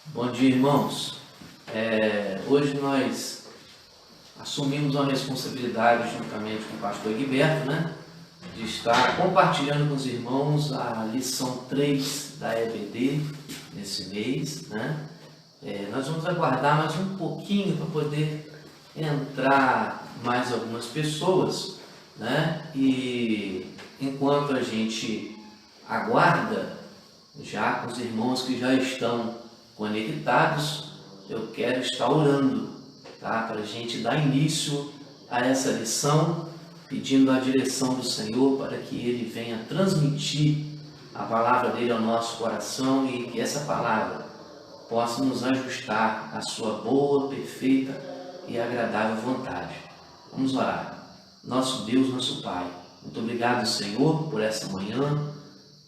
Bom dia, irmãos. Hoje nós assumimos uma responsabilidade juntamente com o pastor Egberto, de estar compartilhando com os irmãos a lição 3 da EBD nesse mês, Nós vamos aguardar mais um pouquinho para poder entrar mais algumas pessoas, E enquanto a gente aguarda, já com os irmãos que já estão conectados, eu quero estar orando, para a gente dar início a essa lição, pedindo a direção do Senhor para que Ele venha transmitir a palavra dele ao nosso coração e que essa palavra possa nos ajustar à sua boa, perfeita e agradável vontade. Vamos orar. Nosso Deus, nosso Pai, muito obrigado, Senhor, por essa manhã,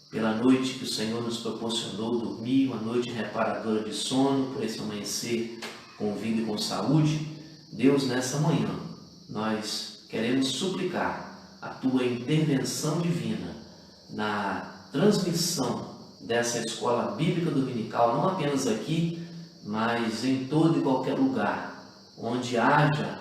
pela noite que o Senhor nos proporcionou dormir, uma noite reparadora de sono, por esse amanhecer com vida e com saúde. Deus, nessa manhã, nós queremos suplicar a Tua intervenção divina na transmissão dessa escola bíblica dominical, não apenas aqui, mas em todo e qualquer lugar, onde haja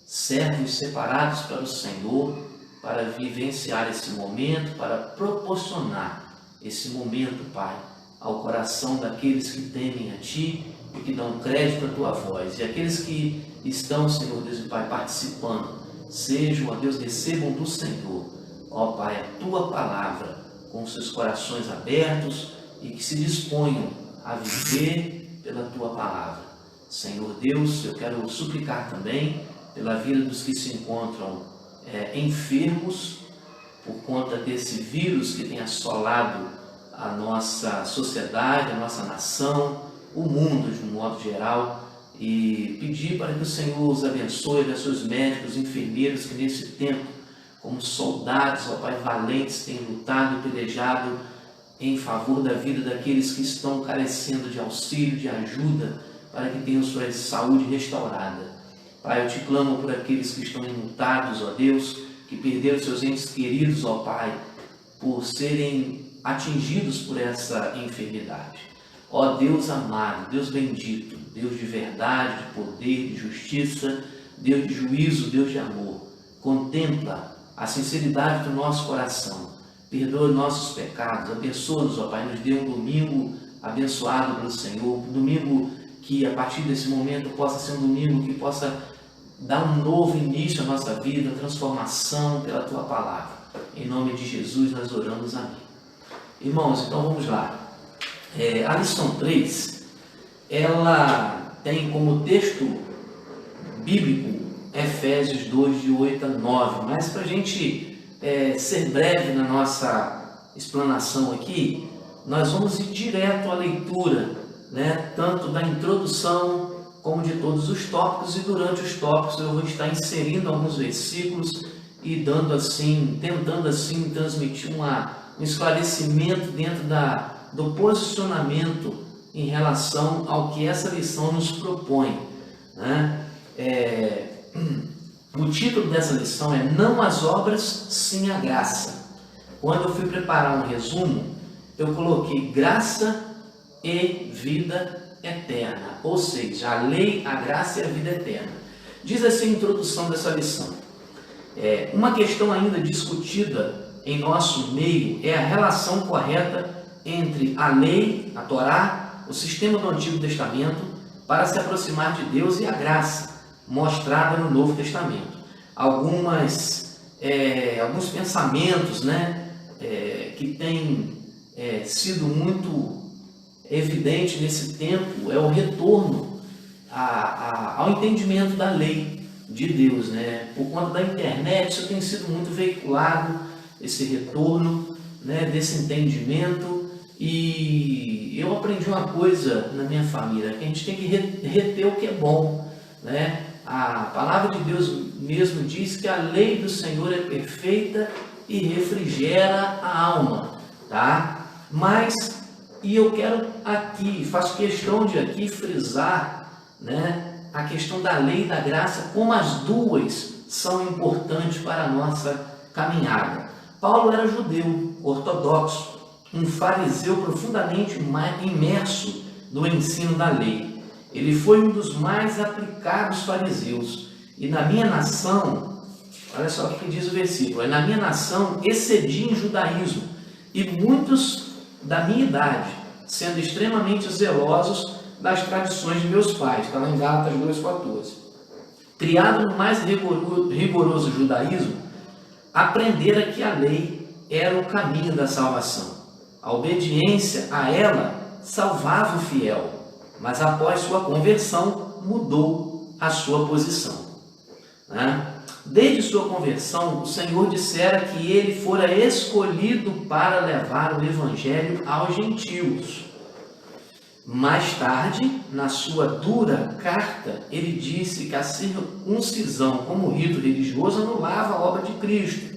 servos separados para o Senhor, para vivenciar esse momento, para proporcionar esse momento, Pai, ao coração daqueles que temem a Ti e que dão crédito à Tua voz. E aqueles que estão, Senhor Deus e Pai, participando, sejam, ó Deus, recebam do Senhor, ó Pai, a Tua palavra, com seus corações abertos e que se disponham a viver pela Tua palavra. Senhor Deus, eu quero suplicar também pela vida dos que se encontram enfermos por conta desse vírus que tem assolado a nossa sociedade, a nossa nação, o mundo de um modo geral, e pedir para que o Senhor os abençoe, abençoe os médicos, enfermeiros que nesse tempo, como soldados, ó Pai, valentes, têm lutado e pelejado em favor da vida daqueles que estão carecendo de auxílio, de ajuda, para que tenham sua saúde restaurada. Pai, eu te clamo por aqueles que estão enlutados, ó Deus, que perderam seus entes queridos, ó Pai, por serem atingidos por essa enfermidade. Ó Deus amado, Deus bendito, Deus de verdade, de poder, de justiça, Deus de juízo, Deus de amor, contempla a sinceridade do nosso coração, perdoa nossos pecados, abençoa-nos, ó Pai, nos dê um domingo abençoado pelo Senhor, um domingo que a partir desse momento possa ser um domingo que possa dar um novo início à nossa vida, transformação pela Tua palavra. Em nome de Jesus nós oramos, amém. Irmãos, então vamos lá. A lição 3, ela tem como texto bíblico Efésios 2, de 8 a 9, mas para a gente ser breve na nossa explanação aqui, nós vamos ir direto à leitura, tanto da introdução como de todos os tópicos, e durante os tópicos eu vou estar inserindo alguns versículos e tentando assim transmitir um esclarecimento dentro do posicionamento em relação ao que essa lição nos propõe. O título dessa lição é Não as obras, sim a graça. Quando eu fui preparar um resumo, eu coloquei graça e vida eterna, ou seja, a lei, a graça e a vida eterna. Diz assim a introdução dessa lição. Uma questão ainda discutida em nosso meio é a relação correta entre a lei, a Torá, o sistema do Antigo Testamento, para se aproximar de Deus, e a graça mostrada no Novo Testamento. Alguns pensamentos que têm sido muito evidente nesse tempo é o retorno ao entendimento da lei de Deus, Por conta da internet, isso tem sido muito veiculado, esse retorno, desse entendimento. E eu aprendi uma coisa na minha família, que a gente tem que reter o que é bom, A palavra de Deus mesmo diz que a lei do Senhor é perfeita e refrigera a alma, E eu quero aqui, faço questão de aqui frisar, a questão da lei e da graça, como as duas são importantes para a nossa caminhada. Paulo era judeu, ortodoxo, um fariseu profundamente imerso do ensino da lei. Ele foi um dos mais aplicados fariseus. E na minha nação, olha só o que diz o versículo, na minha nação excedi em judaísmo, e muitos da minha idade, sendo extremamente zelosos das tradições de meus pais. Está lá em Gálatas 2,14. Criado no mais rigoroso judaísmo, aprendera que a lei era o caminho da salvação. A obediência a ela salvava o fiel, mas após sua conversão mudou a sua posição. Desde sua conversão, o Senhor dissera que ele fora escolhido para levar o evangelho aos gentios. Mais tarde, na sua dura carta, ele disse que a circuncisão como rito religioso anulava a obra de Cristo.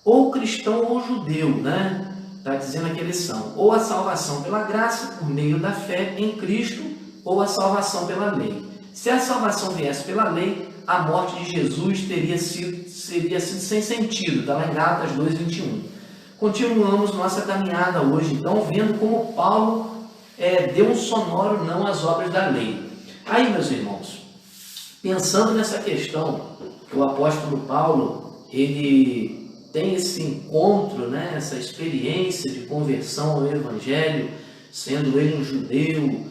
Ou cristão ou judeu, Está dizendo que eles são ou a salvação pela graça, por meio da fé em Cristo, ou a salvação pela lei. Se a salvação viesse pela lei, a morte de Jesus seria sido sem sentido. Está lá em Gálatas 2,21. Continuamos nossa caminhada hoje, então, vendo como Paulo deu um sonoro não às obras da lei. Aí, meus irmãos, pensando nessa questão, que o apóstolo Paulo, ele tem esse encontro, essa experiência de conversão ao Evangelho, sendo ele um judeu,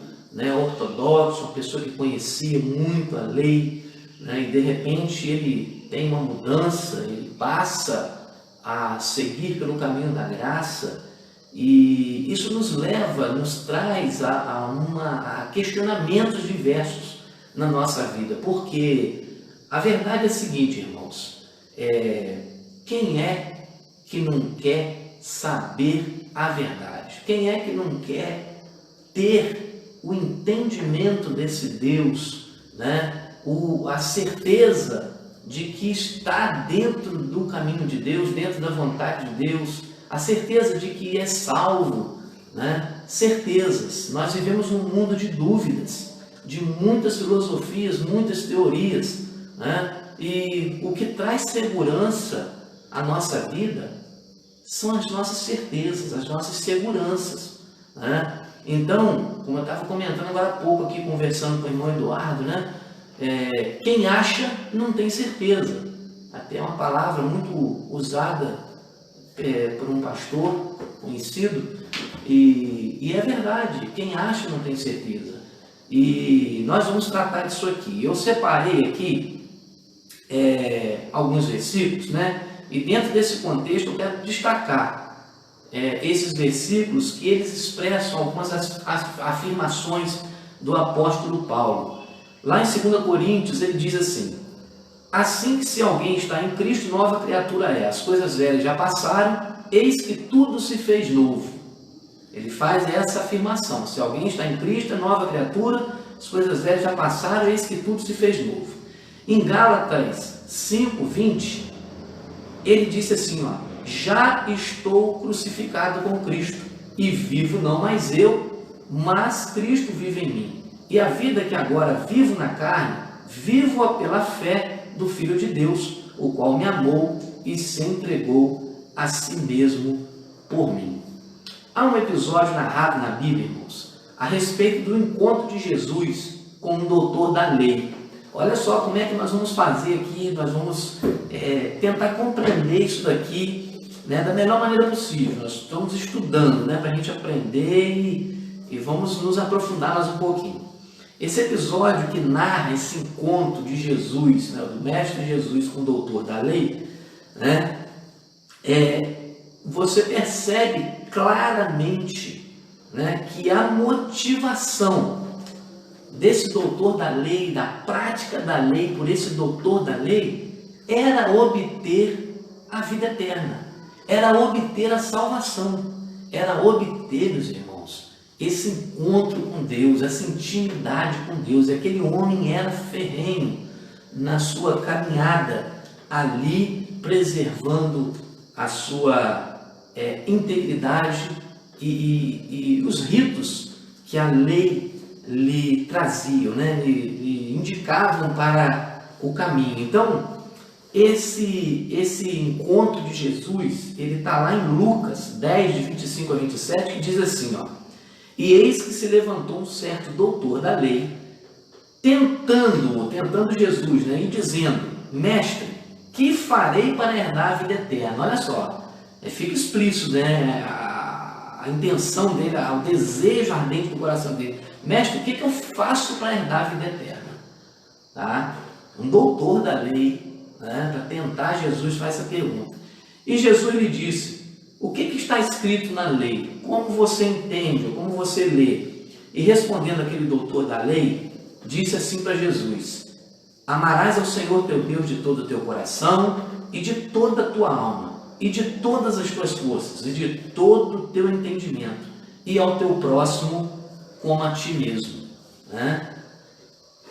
ortodoxo, uma pessoa que conhecia muito a lei, e de repente ele tem uma mudança, ele passa a seguir pelo caminho da graça, e isso nos traz a questionamentos diversos na nossa vida, porque a verdade é a seguinte, irmãos, quem é que não quer saber a verdade? Quem é que não quer ter o entendimento desse Deus, a certeza de que está dentro do caminho de Deus, dentro da vontade de Deus, a certeza de que é salvo, certezas. Nós vivemos num mundo de dúvidas, de muitas filosofias, muitas teorias, e o que traz segurança à nossa vida são as nossas certezas, as nossas seguranças. Então, como eu estava comentando agora há pouco aqui, conversando com o irmão Eduardo, quem acha não tem certeza. Até uma palavra muito usada por um pastor conhecido, e é verdade, quem acha não tem certeza. E nós vamos tratar disso aqui. Eu separei aqui alguns versículos, e dentro desse contexto eu quero destacar esses versículos que eles expressam algumas afirmações do apóstolo Paulo. Lá em 2 Coríntios ele diz assim: assim que se alguém está em Cristo, nova criatura é. As coisas velhas já passaram, eis que tudo se fez novo. Ele faz essa afirmação: se alguém está em Cristo, é nova criatura, as coisas velhas já passaram, eis que tudo se fez novo. Em Gálatas 5:20, ele disse assim: já estou crucificado com Cristo, e vivo não mais eu, mas Cristo vive em mim. E a vida que agora vivo na carne, vivo-a pela fé do Filho de Deus, o qual me amou e se entregou a si mesmo por mim. Há um episódio narrado na Bíblia, irmãos, a respeito do encontro de Jesus com um doutor da lei. Olha só como é que nós vamos fazer aqui, nós vamos tentar compreender isso daqui, da melhor maneira possível. Nós estamos estudando, para a gente aprender e vamos nos aprofundar mais um pouquinho. Esse episódio que narra esse encontro de Jesus, do mestre Jesus com o doutor da lei, você percebe claramente que a motivação desse doutor da lei, da prática da lei por esse doutor da lei, era obter a vida eterna, era obter a salvação, era obter, meus irmãos, esse encontro com Deus, essa intimidade com Deus. E aquele homem era ferrenho na sua caminhada ali, preservando a sua integridade e os ritos que a lei lhe traziam, lhe indicavam para o caminho. Então, esse encontro de Jesus, ele está lá em Lucas 10, de 25 a 27, que diz assim: E eis que se levantou um certo doutor da lei, tentando Jesus, né, e dizendo: Mestre, que farei para herdar a vida eterna? Olha só, fica explícito, né, a intenção dele, o desejo ardente do coração dele. Mestre, o que eu faço para herdar a vida eterna? Tá? Um doutor da lei, né, para tentar Jesus, faz essa pergunta. E Jesus lhe disse: o que está escrito na lei? Como você entende, ou como você lê? E respondendo aquele doutor da lei, disse assim para Jesus: amarás ao Senhor teu Deus de todo o teu coração, e de toda a tua alma, e de todas as tuas forças, e de todo o teu entendimento, e ao teu próximo como a ti mesmo. Né?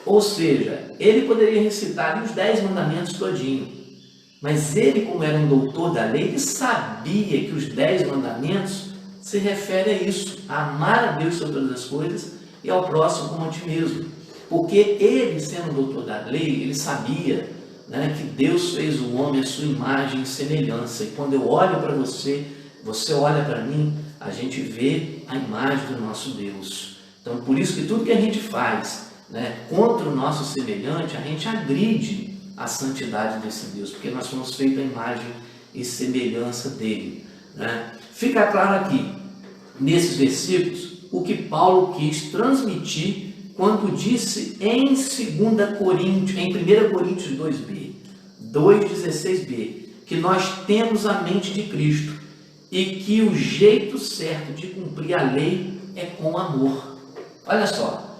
Ou seja, ele poderia recitar os 10 mandamentos todinho, mas ele, como era um doutor da lei, ele sabia que os 10 mandamentos se referem a isso: a amar a Deus sobre todas as coisas e ao próximo como a ti mesmo. Porque ele, sendo doutor da lei, ele sabia, né, que Deus fez o homem à sua imagem e semelhança. E quando eu olho para você, você olha para mim, a gente vê a imagem do nosso Deus. Então, por isso que tudo que a gente faz, né, contra o nosso semelhante, a gente agride a santidade desse Deus, porque nós fomos feitos à imagem e semelhança dele. Né? Fica claro aqui, nesses versículos, o que Paulo quis transmitir quando disse em 1 Coríntios 2,16b, que nós temos a mente de Cristo e que o jeito certo de cumprir a lei é com amor. Olha só,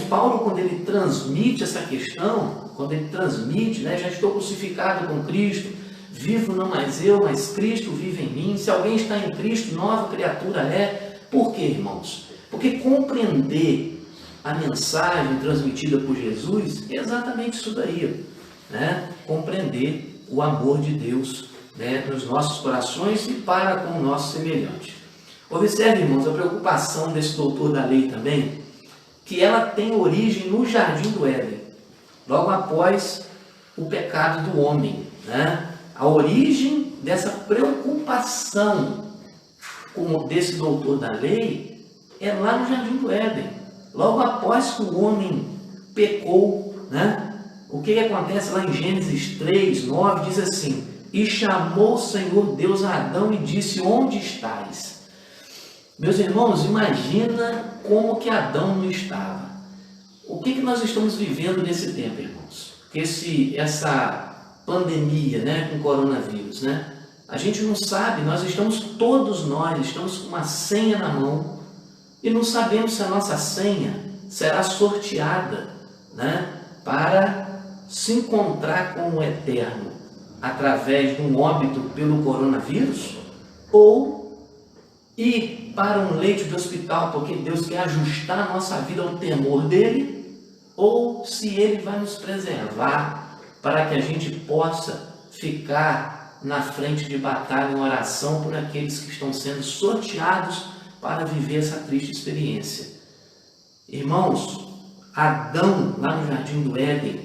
Paulo, quando ele transmite essa questão, quando ele transmite, né, já estou crucificado com Cristo, vivo não mais eu, mas Cristo vive em mim. Se alguém está em Cristo, nova criatura é. Por quê, irmãos? Porque compreender a mensagem transmitida por Jesus é exatamente isso daí, né? Compreender o amor de Deus, né, nos nossos corações e para com o nosso semelhante. Observe, irmãos, a preocupação desse doutor da lei também, que ela tem origem no Jardim do Éden, logo após o pecado do homem. Né? A origem dessa preocupação desse doutor da lei é lá no Jardim do Éden, logo após que o homem pecou. Né? O que acontece lá em Gênesis 3:9 diz assim: e chamou o Senhor Deus a Adão e disse: onde estás? Meus irmãos, imagina como que Adão não estava. O que nós estamos vivendo nesse tempo, irmãos? Essa pandemia, né, com o coronavírus, né? A gente não sabe, todos nós estamos com uma senha na mão e não sabemos se a nossa senha será sorteada, né, para se encontrar com o Eterno através de um óbito pelo coronavírus ou ir para um leito de hospital porque Deus quer ajustar a nossa vida ao temor dele, ou se ele vai nos preservar para que a gente possa ficar na frente de batalha em oração por aqueles que estão sendo sorteados para viver essa triste experiência. Irmãos, Adão, lá no Jardim do Éden,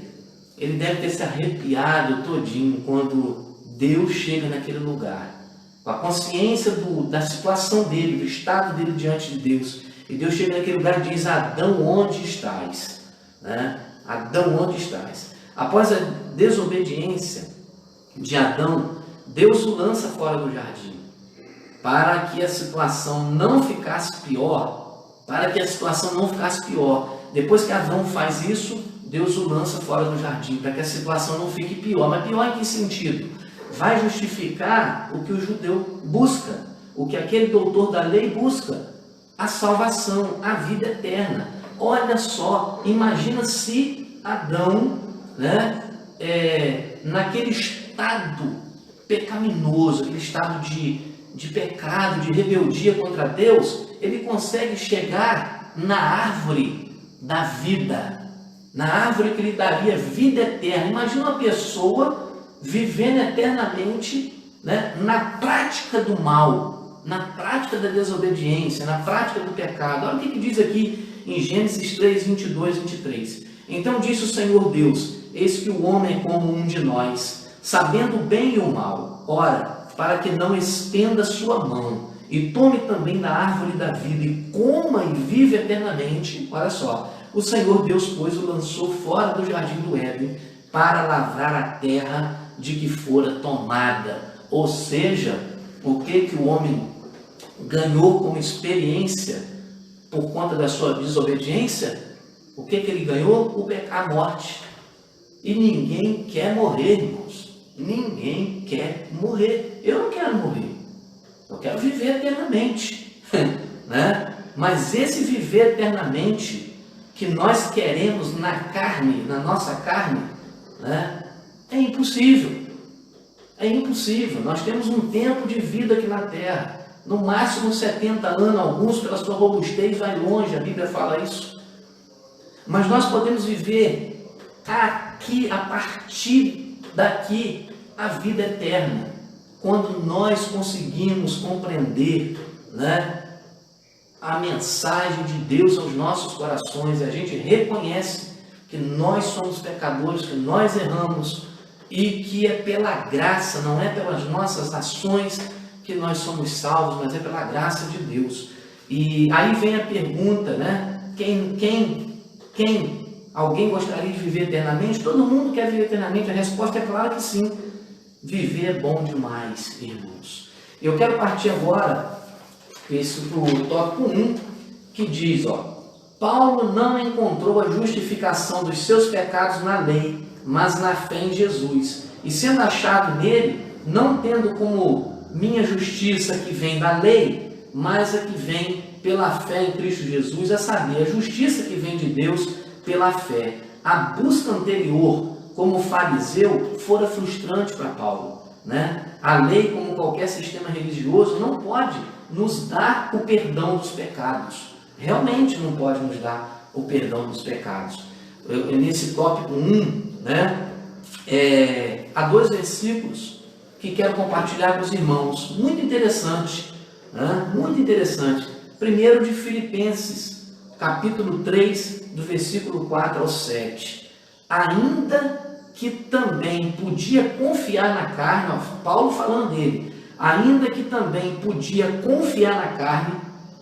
ele deve ter se arrepiado todinho quando Deus chega naquele lugar, com a consciência da situação dele, do estado dele diante de Deus. E Deus chega naquele lugar e diz: Adão, onde estás? Né? Adão, onde estás? Após a desobediência de Adão, Deus o lança fora do jardim, para que a situação não ficasse pior. Depois que Adão faz isso, Deus o lança fora do jardim, para que a situação não fique pior. Mas pior em que sentido? Vai justificar o que o judeu busca, o que aquele doutor da lei busca: a salvação, a vida eterna. Olha só, imagina se Adão, né, naquele estado pecaminoso, aquele estado de pecado, de rebeldia contra Deus, ele consegue chegar na árvore da vida, na árvore que lhe daria vida eterna. Imagina uma pessoa vivendo eternamente, né, na prática do mal, na prática da desobediência, na prática do pecado. Olha o que diz aqui em Gênesis 3, 22, 23. Então disse o Senhor Deus: eis que o homem é como um de nós, sabendo o bem e o mal. Ora, para que não estenda sua mão e tome também da árvore da vida e coma e vive eternamente. Olha só, o Senhor Deus, pois, o lançou fora do jardim do Éden para lavrar a terra de que fora tomada. Ou seja, o que o homem ganhou como experiência por conta da sua desobediência? O que ele ganhou? A morte. E ninguém quer morrer, irmãos. Ninguém quer morrer. Eu não quero morrer. Eu quero viver eternamente. Né? Mas esse viver eternamente que nós queremos na carne, na nossa carne, né? É impossível. É impossível. Nós temos um tempo de vida aqui na Terra. No máximo 70 anos, alguns pela sua robustez vai longe, a Bíblia fala isso. Mas nós podemos viver aqui, a partir daqui, a vida eterna. Quando nós conseguimos compreender, né, a mensagem de Deus aos nossos corações, e a gente reconhece que nós somos pecadores, que nós erramos, e que é pela graça, não é pelas nossas ações que nós somos salvos, mas é pela graça de Deus. E aí vem a pergunta, né? Alguém gostaria de viver eternamente? Todo mundo quer viver eternamente? A resposta é clara que sim. Viver é bom demais, irmãos. Eu quero partir agora para o tópico 1, que diz, Paulo não encontrou a justificação dos seus pecados na lei, mas na fé em Jesus. E sendo achado nele, não tendo como minha justiça que vem da lei, mas a que vem pela fé em Cristo Jesus, a saber, a justiça que vem de Deus pela fé. A busca anterior, como fariseu, fora frustrante para Paulo, né? A lei, como qualquer sistema religioso, não pode nos dar o perdão dos pecados. Realmente não pode nos dar o perdão dos pecados. Nesse tópico 1, né, há 2 versículos que quero compartilhar com os irmãos. Muito interessante, né? Muito interessante. Primeiro de Filipenses, capítulo 3, do versículo 4 ao 7. Ainda que também podia confiar na carne, Paulo falando dele, ainda que também podia confiar na carne,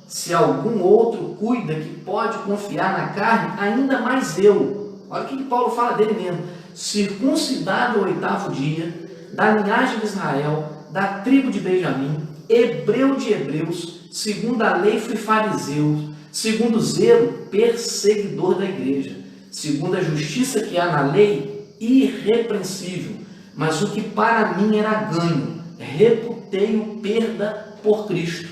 se algum outro cuida que pode confiar na carne, ainda mais eu. Olha o que Paulo fala dele mesmo. Circuncidado ao 8º dia, da linhagem de Israel, da tribo de Benjamim, hebreu de hebreus, segundo a lei fui fariseu, segundo o zelo, perseguidor da igreja, segundo a justiça que há na lei, irrepreensível, mas o que para mim era ganho, reputei-o perda por Cristo.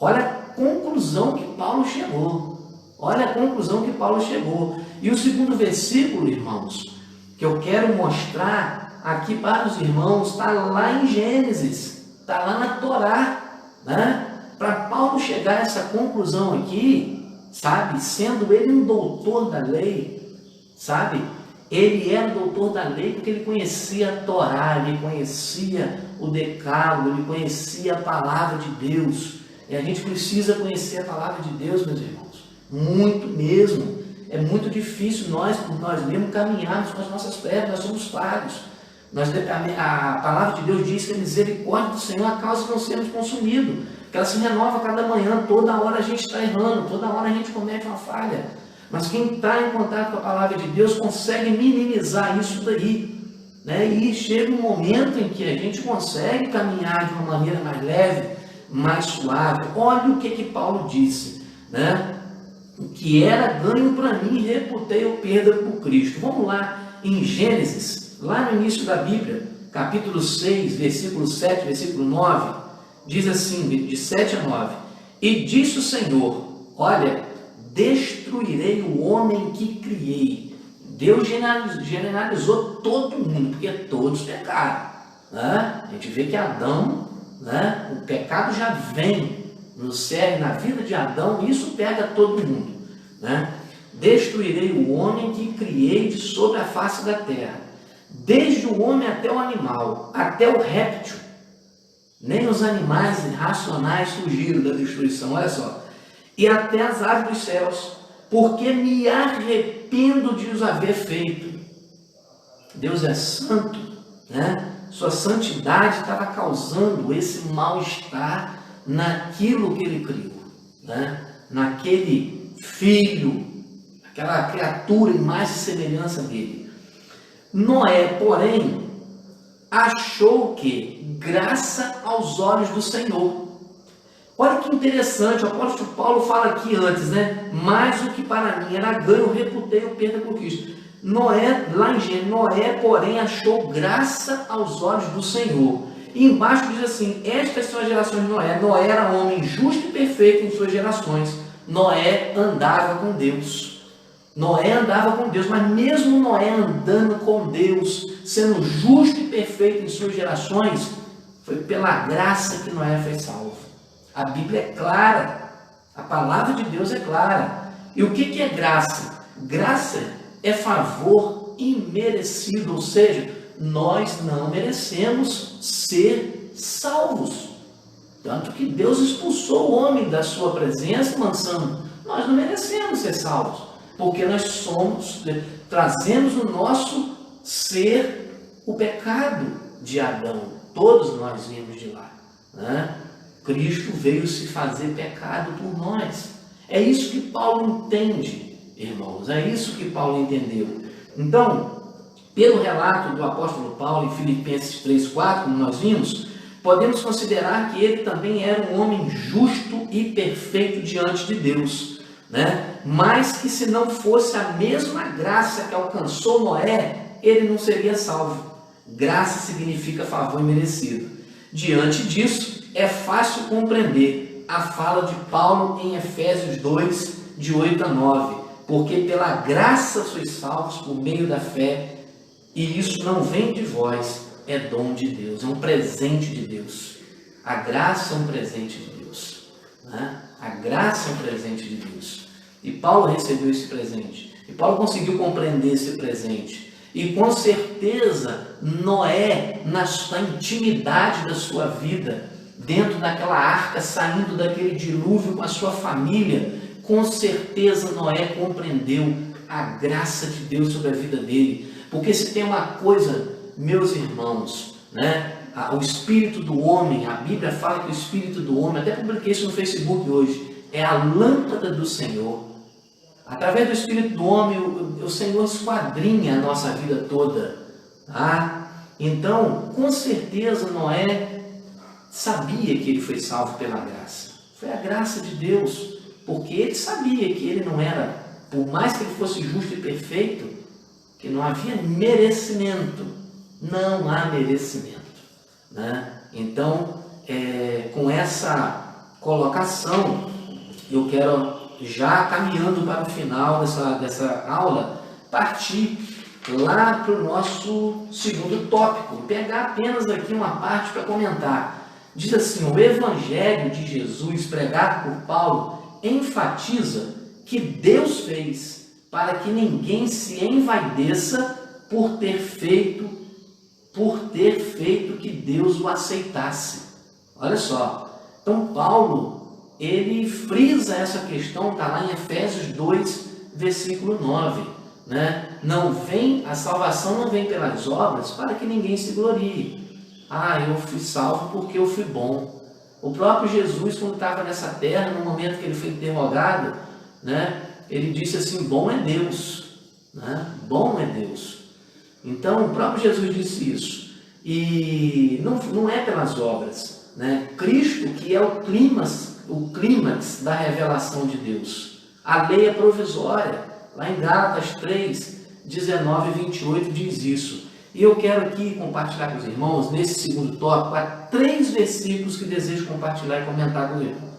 Olha a conclusão que Paulo chegou. Olha a conclusão que Paulo chegou. E o segundo versículo, irmãos, que eu quero mostrar aqui para os irmãos, está lá em Gênesis, está lá na Torá, né? Para Paulo chegar a essa conclusão aqui, sabe, sendo ele um doutor da lei, sabe, ele era doutor da lei porque ele conhecia a Torá, ele conhecia o decálogo, ele conhecia a palavra de Deus. E a gente precisa conhecer a palavra de Deus, meus irmãos, muito mesmo. É muito difícil nós, por nós mesmos, caminharmos com as nossas pernas, nós somos falhos. A palavra de Deus diz que a misericórdia do Senhor é a causa de não sermos consumidos, que ela se renova a cada manhã, toda hora a gente está errando, toda hora a gente comete uma falha. Mas quem está em contato com a palavra de Deus consegue minimizar isso daí, né? E chega um momento em que a gente consegue caminhar de uma maneira mais leve, mais suave. Olha o que Paulo disse, né? O que era ganho para mim, reputei o perda por Cristo. Vamos lá em Gênesis, lá no início da Bíblia, capítulo 6, versículo 7, versículo 9, diz assim, de 7 a 9, e disse o Senhor, olha, destruirei o homem que criei. Deus generalizou todo mundo, porque todos pecaram, né? A gente vê que Adão, né, o pecado já vem no cerne, na vida de Adão, e isso pega todo mundo, né? Destruirei o homem que criei de sobre a face da terra, desde o homem até o animal, até o réptil. Nem os animais irracionais fugiram da destruição, olha só. E até as aves dos céus, porque me arrependo de os haver feito. Deus é santo, né? Sua santidade estava causando esse mal-estar naquilo que ele criou, né? Naquele filho, aquela criatura, imagem e semelhança dele. Noé, porém, achou que graça aos olhos do Senhor. Olha que interessante, o apóstolo Paulo fala aqui antes, né? Mas o que para mim era ganho, eu reputei o perda por Cristo. Noé, lá em Gênesis, Noé, porém, achou graça aos olhos do Senhor. E embaixo diz assim: estas são as gerações de Noé. Noé era homem justo e perfeito em suas gerações. Noé andava com Deus. Noé andava com Deus, mas mesmo Noé andando com Deus, sendo justo e perfeito em suas gerações, foi pela graça que Noé foi salvo. A Bíblia é clara, a palavra de Deus é clara. E o que é graça? Graça é favor imerecido, ou seja, nós não merecemos ser salvos. Tanto que Deus expulsou o homem da sua presença e mansão. Nós não merecemos ser salvos, porque nós trazemos o nosso ser o pecado de Adão. Todos nós viemos de lá, né? Cristo veio se fazer pecado por nós. É isso que Paulo entende, irmãos. É isso que Paulo entendeu. Então, pelo relato do apóstolo Paulo em Filipenses 3:4, como nós vimos, podemos considerar que ele também era um homem justo e perfeito diante de Deus, né? Mas que se não fosse a mesma graça que alcançou Noé, ele não seria salvo. Graça significa favor imerecido. Diante disso, é fácil compreender a fala de Paulo em Efésios 2, de 8 a 9. Porque pela graça sois salvos por meio da fé, e isso não vem de vós, é dom de Deus, é um presente de Deus. A graça é um presente de Deus, né? A graça é um presente de Deus. E Paulo recebeu esse presente. E Paulo conseguiu compreender esse presente. E com certeza, Noé, na intimidade da sua vida, dentro daquela arca, saindo daquele dilúvio com a sua família, com certeza Noé compreendeu a graça de Deus sobre a vida dele. Porque se tem uma coisa, meus irmãos, né? O espírito do homem, a Bíblia fala que o espírito do homem, até publiquei isso no Facebook hoje, é a lâmpada do Senhor. Através do espírito do homem, o Senhor esquadrinha a nossa vida toda, tá? Então, com certeza Noé sabia que ele foi salvo pela graça. Foi a graça de Deus, porque ele sabia que ele não era, por mais que ele fosse justo e perfeito, que não havia merecimento. Não há merecimento, né? Então, com essa colocação, eu quero, já caminhando para o final dessa aula, partir lá para o nosso segundo tópico, pegar apenas aqui uma parte para comentar. Diz assim: o Evangelho de Jesus pregado por Paulo enfatiza que Deus fez para que ninguém se envaideça por ter feito que Deus o aceitasse. Olha só, então Paulo, ele frisa essa questão, está lá em Efésios 2, versículo 9, né? A salvação não vem pelas obras para que ninguém se glorie. Eu fui salvo porque eu fui bom. O próprio Jesus, quando estava nessa terra, no momento que ele foi interrogado, né? Ele disse assim: bom é Deus, né? Bom é Deus. Então, o próprio Jesus disse isso. E não é pelas obras, né? Cristo que é o clímax da revelação de Deus. A lei é provisória. Lá em Gálatas 3, 19 e 28 diz isso. E eu quero aqui compartilhar com os irmãos, nesse segundo tópico, há 3 versículos que desejo compartilhar e comentar com os irmãos,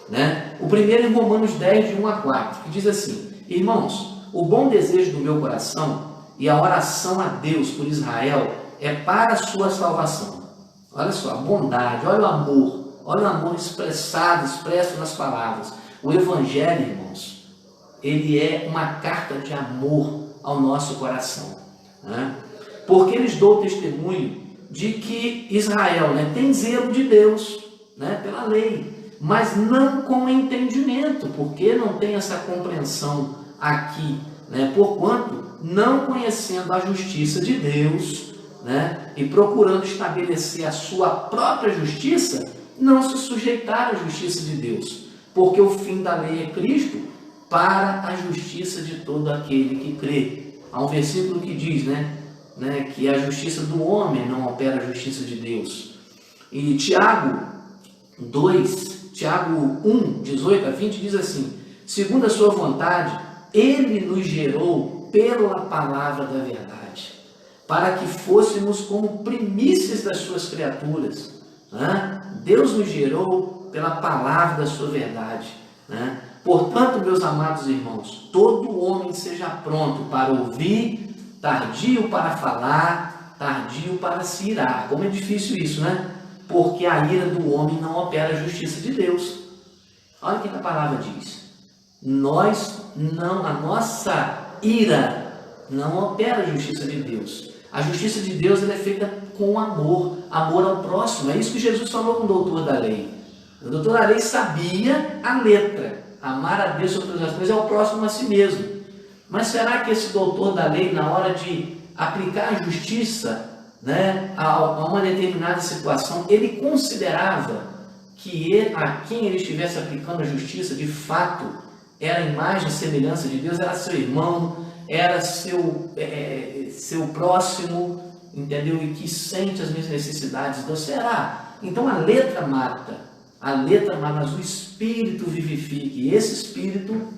né? O primeiro é em Romanos 10, de 1 a 4, que diz assim: irmãos, o bom desejo do meu coração e a oração a Deus por Israel é para a sua salvação. Olha só, a bondade, olha o amor expresso nas palavras. O Evangelho, irmãos, ele é uma carta de amor ao nosso coração, né? Porque lhes dou testemunho de que Israel, né, tem zelo de Deus, né, pela lei, mas não com entendimento, porque não tem essa compreensão aqui, né, porquanto não conhecendo a justiça de Deus, né, e procurando estabelecer a sua própria justiça, não se sujeitar à justiça de Deus, porque o fim da lei é Cristo para a justiça de todo aquele que crê. Há um versículo que diz, que a justiça do homem não opera a justiça de Deus. E Tiago 1, 18 a 20 diz assim: segundo a sua vontade, ele nos gerou pela palavra da verdade, para que fôssemos como primícias das suas criaturas. Deus nos gerou pela palavra da sua verdade. Portanto, meus amados irmãos, todo homem seja pronto para ouvir, tardio para falar, tardio para se irar. Como é difícil isso, Porque a ira do homem não opera a justiça de Deus. Olha o que a palavra diz. A nossa ira não opera a justiça de Deus. A justiça de Deus ela é feita com amor ao próximo. É isso que Jesus falou com o doutor da lei. O doutor da lei sabia a letra. Amar a Deus sobre todas as coisas é o próximo a si mesmo. Mas será que esse doutor da lei, na hora de aplicar a justiça, a uma determinada situação, ele considerava que a quem ele estivesse aplicando a justiça, de fato, era a imagem e semelhança de Deus, era seu irmão, era seu próximo, entendeu? E que sente as minhas necessidades. Então, será? Então, a letra mata, mas o Espírito vivifica, e esse Espírito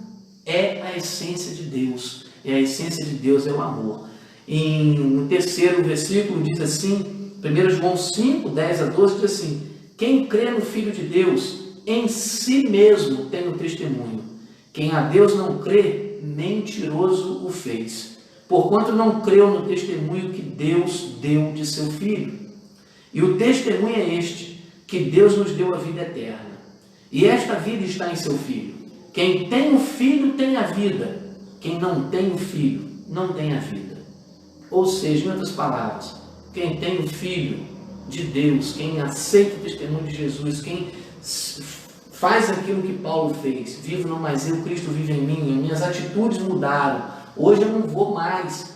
é a essência de Deus, e a essência de Deus é o amor. No terceiro versículo diz assim, 1 João 5, 10 a 12, diz assim: quem crê no Filho de Deus, em si mesmo tem o testemunho. Quem a Deus não crê, mentiroso o fez, porquanto não creu no testemunho que Deus deu de seu Filho. E o testemunho é este, que Deus nos deu a vida eterna, e esta vida está em seu Filho. Quem tem o Filho tem a vida, quem não tem o Filho não tem a vida. Ou seja, em outras palavras, quem tem o Filho de Deus, quem aceita o testemunho de Jesus, quem faz aquilo que Paulo fez, vivo não mais eu, Cristo vive em mim, minhas atitudes mudaram, hoje eu não vou mais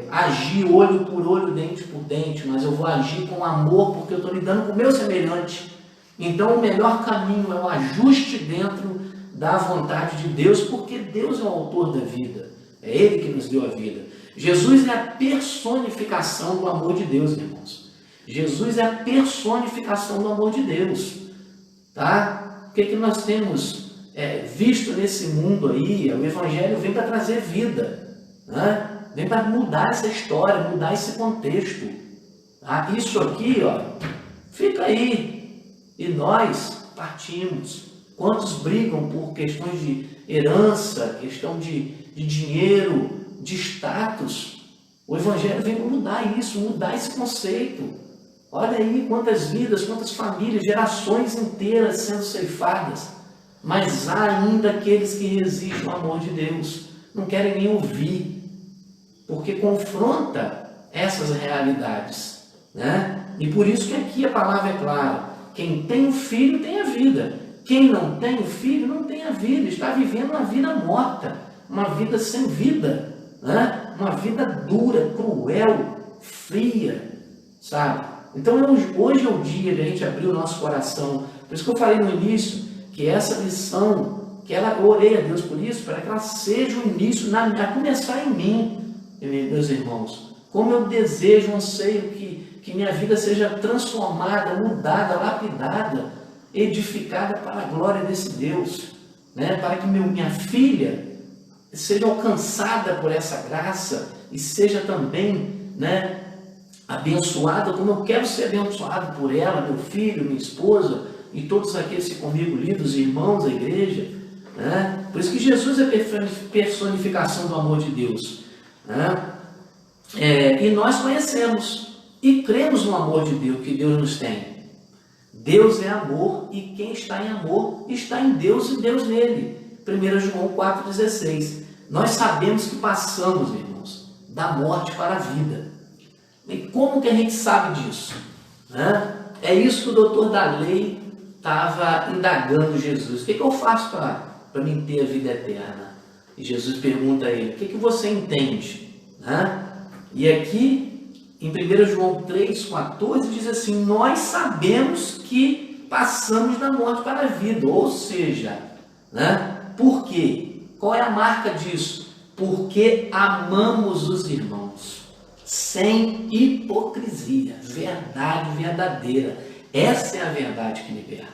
agir olho por olho, dente por dente, mas eu vou agir com amor, porque eu estou lidando com o meu semelhante. Então o melhor caminho é o ajuste dentro da vontade de Deus, porque Deus é o autor da vida, é Ele que nos deu a vida. Jesus é a personificação do amor de Deus, irmãos. Jesus é a personificação do amor de Deus. Tá? O que nós temos visto nesse mundo aí? O Evangelho vem para trazer vida, vem para mudar essa história, mudar esse contexto. Tá? Isso aqui, fica aí. E nós partimos. Quantos brigam por questões de herança, questão de dinheiro, de status? O Evangelho vem para mudar isso, mudar esse conceito. Olha aí quantas vidas, quantas famílias, gerações inteiras sendo ceifadas. Mas há ainda aqueles que resistem ao amor de Deus, não querem nem ouvir, porque confronta essas realidades. E por isso que aqui a palavra é clara: quem tem o Filho tem a vida. Quem não tem o Filho não tem a vida, está vivendo uma vida morta, uma vida sem vida, uma vida dura, cruel, fria, sabe? Então hoje é o dia de a gente abrir o nosso coração. Por isso que eu falei no início que essa lição, eu orei a Deus por isso, para que ela seja o início a começar em mim, meus irmãos. Como eu desejo, anseio que minha vida seja transformada, mudada, lapidada, edificada para a glória desse Deus, para que minha filha seja alcançada por essa graça e seja também, abençoada como eu quero ser abençoado por ela, meu filho, minha esposa e todos aqueles que comigo lidam, os irmãos da igreja. Por isso que Jesus é a personificação do amor de Deus. E nós conhecemos e cremos no amor de Deus, que Deus nos tem. Deus é amor, e quem está em amor está em Deus e Deus nele. 1 João 4,16. Nós sabemos que passamos, irmãos, da morte para a vida. E como que a gente sabe disso? É isso que o doutor da lei estava indagando Jesus. O que eu faço para mim ter a vida eterna? E Jesus pergunta a ele: o que você entende? E aqui em 1 João 3,14 diz assim: nós sabemos que passamos da morte para a vida, ou seja, né? Por quê? Qual é a marca disso? Porque amamos os irmãos, sem hipocrisia, verdade verdadeira. Essa é a verdade que liberta.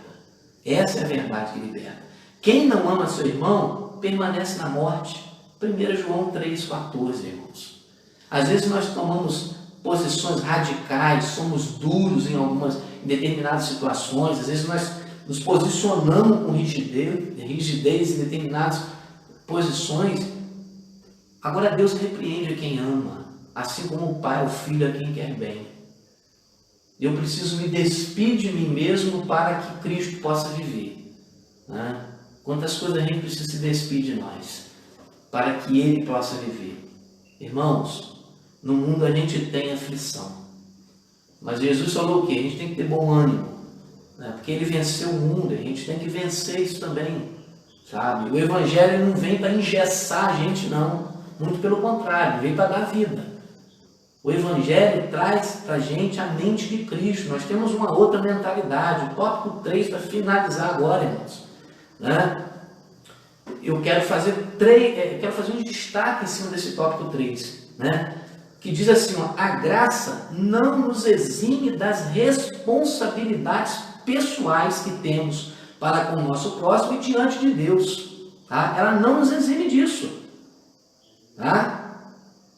Essa é a verdade que liberta. Quem não ama seu irmão, permanece na morte. 1 João 3,14, irmãos. Às vezes nós tomamos posições radicais, somos duros em determinadas situações, às vezes nós nos posicionamos com rigidez em determinadas posições. Agora Deus repreende a quem ama, assim como o Pai, o Filho, a quem quer bem. Eu preciso me despir de mim mesmo para que Cristo possa viver. Né? Quantas coisas a gente precisa se despir de nós, para que Ele possa viver. Irmãos, no mundo a gente tem aflição, mas Jesus falou o quê? A gente tem que ter bom ânimo, né? Porque Ele venceu o mundo, a gente tem que vencer isso também, sabe? O Evangelho não vem para engessar a gente, não, muito pelo contrário, vem para dar vida. O Evangelho traz para a gente a mente de Cristo. Nós temos uma outra mentalidade. O tópico 3, para finalizar agora, irmãos, né? Eu quero fazer um destaque em cima desse tópico 3, né? Que diz assim, ó, a graça não nos exime das responsabilidades pessoais que temos para com o nosso próximo e diante de Deus. Tá? Ela não nos exime disso. Tá?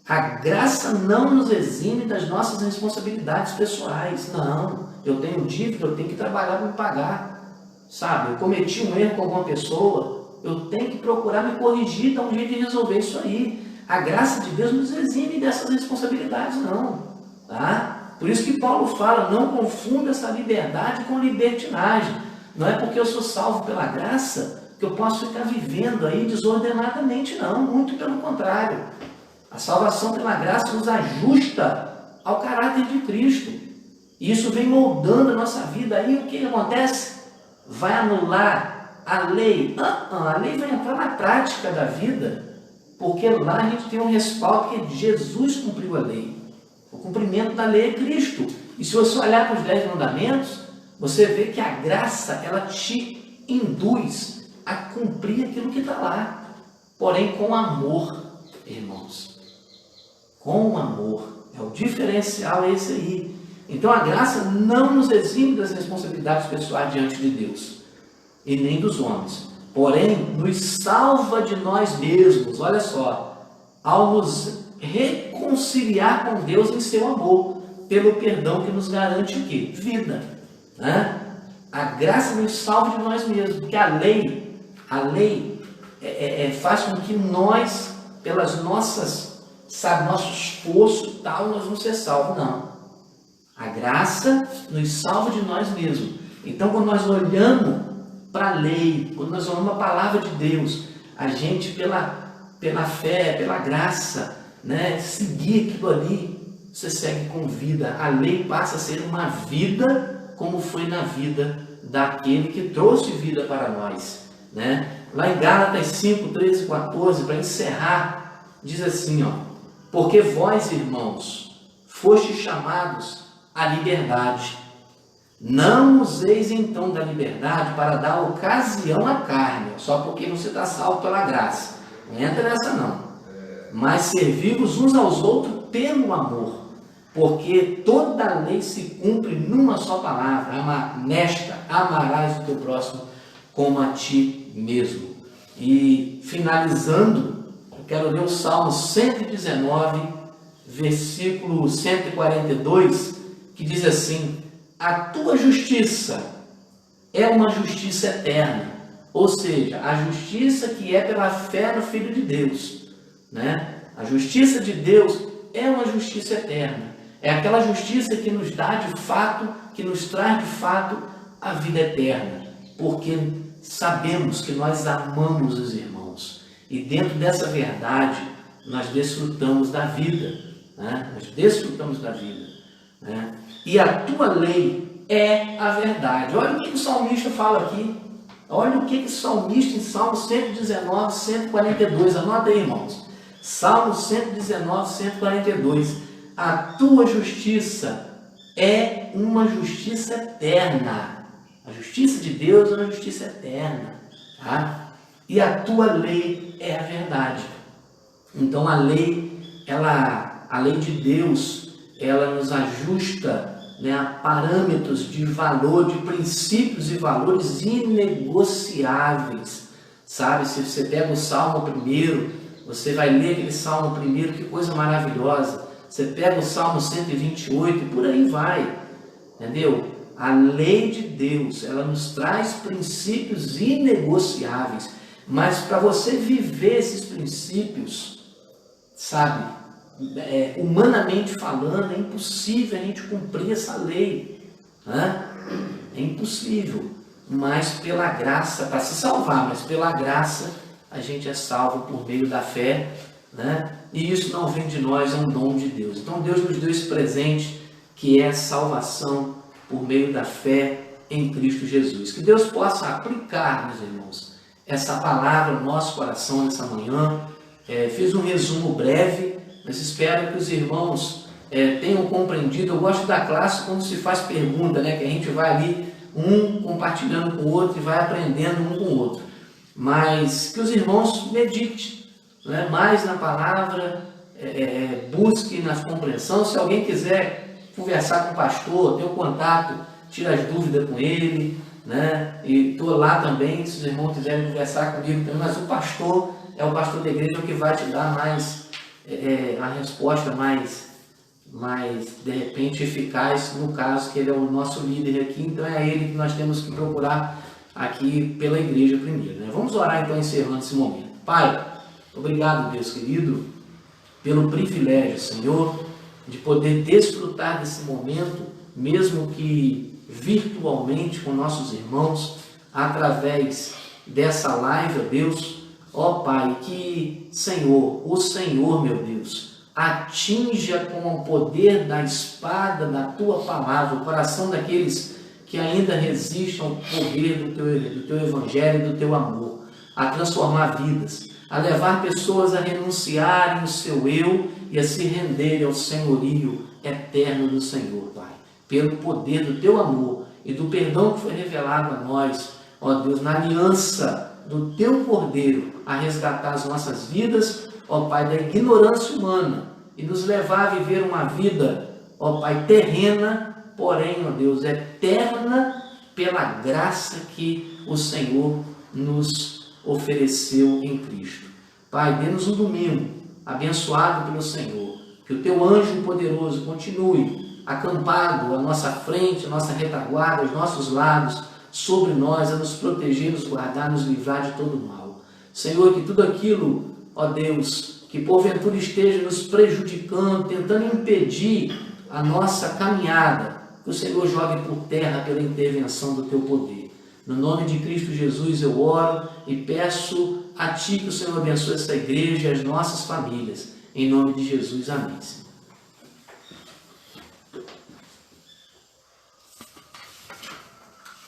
A graça não nos exime das nossas responsabilidades pessoais. Não, eu tenho dívida, eu tenho que trabalhar para me pagar. Sabe, eu cometi um erro com alguma pessoa, eu tenho que procurar me corrigir, dar um jeito de resolver isso aí. A graça de Deus nos exime dessas responsabilidades, não. Tá? Por isso que Paulo fala, não confunda essa liberdade com libertinagem. Não é porque eu sou salvo pela graça que eu posso ficar vivendo aí desordenadamente, não. Muito pelo contrário. A salvação pela graça nos ajusta ao caráter de Cristo. E isso vem moldando a nossa vida. Aí o que acontece? Vai anular a lei. A lei vai entrar na prática da vida, porque lá a gente tem um respaldo que Jesus cumpriu a lei. O cumprimento da lei é Cristo. E se você olhar para os 10 mandamentos, você vê que a graça, ela te induz a cumprir aquilo que está lá. Porém, com amor, irmãos. Com amor. É o diferencial, é esse aí. Então, a graça não nos exime das responsabilidades pessoais diante de Deus. E nem dos homens. Porém, nos salva de nós mesmos. Olha só. Ao nos reconciliar com Deus em seu amor. Pelo perdão que nos garante o quê? Vida. Né? A graça nos salva de nós mesmos. Porque a lei faz com que nós, pelas nosso esforço e tal, nós vamos ser salvos. Não. A graça nos salva de nós mesmos. Então, quando nós olhamos para a lei, quando nós olhamos a palavra de Deus, a gente, pela fé, pela graça, né, seguir aquilo ali, você segue com vida. A lei passa a ser uma vida, como foi na vida daquele que trouxe vida para nós. Né? Lá em Gálatas 5, 13 e 14, para encerrar, diz assim, ó, porque vós, irmãos, fostes chamados à liberdade. Não useis então da liberdade para dar ocasião à carne, só porque você está salvo pela graça. Não entra nessa não. Mas servi-vos uns aos outros pelo amor, porque toda a lei se cumpre numa só palavra, amarás o teu próximo como a ti mesmo. E finalizando, eu quero ler o Salmo 119, versículo 142, que diz assim, a tua justiça é uma justiça eterna, ou seja, a justiça que é pela fé no Filho de Deus, né? A justiça de Deus é uma justiça eterna, é aquela justiça que nos dá de fato, que nos traz de fato a vida eterna, porque sabemos que nós amamos os irmãos, e dentro dessa verdade nós desfrutamos da vida, né? Nós desfrutamos da vida, né? E a tua lei é a verdade. Olha o que o salmista fala aqui. Olha o que o salmista em Salmo 119, 142. Anota aí, irmãos. Salmo 119, 142. a tua justiça é uma justiça eterna. A justiça de Deus é uma justiça eterna, tá? E a tua lei é a verdade. Então a lei de Deus, ela nos ajusta, né, a parâmetros de valor, de princípios e valores inegociáveis, sabe? Se você pega o Salmo 1, você vai ler aquele Salmo 1, que coisa maravilhosa. Você pega o Salmo 128 e por aí vai, entendeu? A lei de Deus, ela nos traz princípios inegociáveis, mas para você viver esses princípios, sabe, humanamente falando, é impossível a gente cumprir essa lei, né? É impossível, mas pela graça, para se salvar, mas pela graça a gente é salvo por meio da fé, né? E isso não vem de nós, é um dom de Deus. Então Deus nos deu esse presente, que é a salvação por meio da fé em Cristo Jesus. Que Deus possa aplicar, meus irmãos, essa palavra no nosso coração nessa manhã. Fiz um resumo breve, mas espero que os irmãos tenham compreendido. Eu gosto da classe quando se faz pergunta, né? Que a gente vai ali, um compartilhando com o outro e vai aprendendo um com o outro. Mas que os irmãos meditem, né, mais na palavra, busquem na compreensão. Se alguém quiser conversar com o pastor, ter o contato, tira as dúvidas com ele, né? E estou lá também, se os irmãos quiserem conversar comigo também, mas o pastor é o pastor da igreja que vai te dar mais a resposta mais de repente eficaz, no caso que ele é o nosso líder aqui. Então é ele que nós temos que procurar aqui pela igreja primeiro, né? Vamos orar então, encerrando esse momento. Pai, obrigado, Deus querido, pelo privilégio, Senhor, de poder desfrutar desse momento, mesmo que virtualmente com nossos irmãos, através dessa live, ó Deus. Ó Pai, que Senhor, o Senhor, meu Deus, atinja com o poder da espada da Tua palavra o coração daqueles que ainda resistem ao poder do Teu Evangelho e do Teu amor, a transformar vidas, a levar pessoas a renunciarem o seu eu e a se renderem ao senhorio eterno do Senhor, Pai. Pelo poder do Teu amor e do perdão que foi revelado a nós, ó Deus, na aliança do Teu Cordeiro, a resgatar as nossas vidas, ó Pai, da ignorância humana e nos levar a viver uma vida, ó Pai, terrena, porém, ó Deus, eterna, pela graça que o Senhor nos ofereceu em Cristo. Pai, dê-nos um domingo abençoado pelo Senhor, que o Teu anjo poderoso continue acampado à nossa frente, à nossa retaguarda, aos nossos lados, sobre nós, a nos proteger, nos guardar, nos livrar de todo mal. Senhor, que tudo aquilo, ó Deus, que porventura esteja nos prejudicando, tentando impedir a nossa caminhada, que o Senhor jogue por terra pela intervenção do Teu poder. No nome de Cristo Jesus eu oro e peço a Ti que o Senhor abençoe essa igreja e as nossas famílias. Em nome de Jesus, amém.